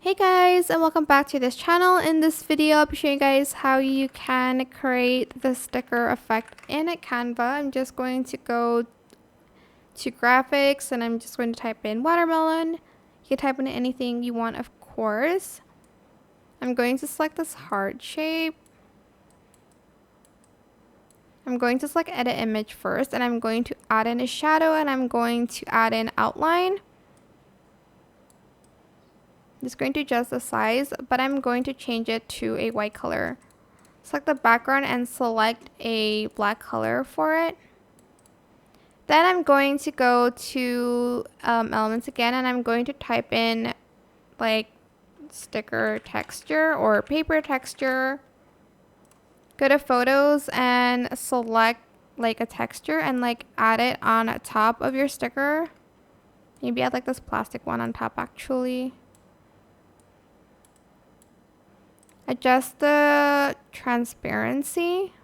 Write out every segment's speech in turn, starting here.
Hey guys, and welcome back to this channel. In this video, I'll be showing you guys how you can create the sticker effect in Canva. I'm just going to go to graphics and I'm just going to type in watermelon. You can type in anything you want, of course. I'm going to select this heart shape. I'm going to select edit image first, and I'm going to add in a shadow, and I'm going to add in outline. I'm just going to adjust the size, but I'm going to change it to a white color. Select the background and select a black color for it. Then I'm going to go to elements again, and I'm going to type in like sticker texture or paper texture. Go to photos and select like a texture and like add it on top of your sticker. Maybe add like this plastic one on top actually. Adjust the transparency.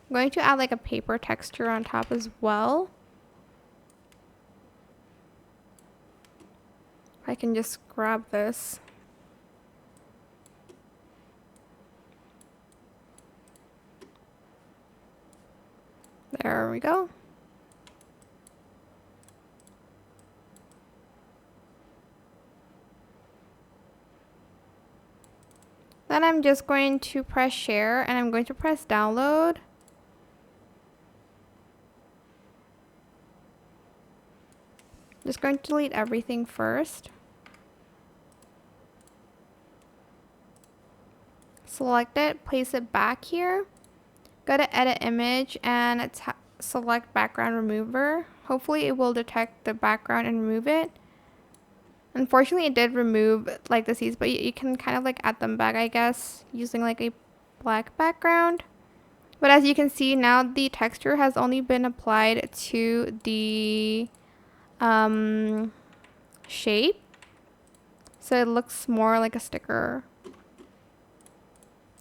I'm going to add like a paper texture on top as well. I can just grab this. There we go. Then I'm just going to press share and I'm going to press download. Just going to delete everything first. Select it, place it back here. Go to edit image and select background remover. Hopefully it will detect the background and remove it. Unfortunately, it did remove like the seeds, but you can kind of like add them back, I guess, using like a black background. But as you can see now, the texture has only been applied to the shape. So it looks more like a sticker.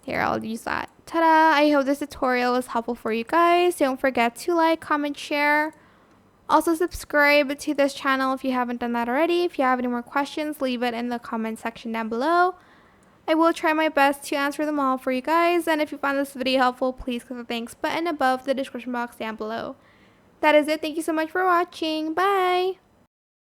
Here, I'll use that. Ta-da! I hope this tutorial was helpful for you guys. Don't forget to like, comment, share. Also subscribe to this channel if you haven't done that already. If you have any more questions, leave it in the comment section down below. I will try my best to answer them all for you guys. And if you found this video helpful, please click the thanks button above the description box down below. That is it. Thank you so much for watching. Bye!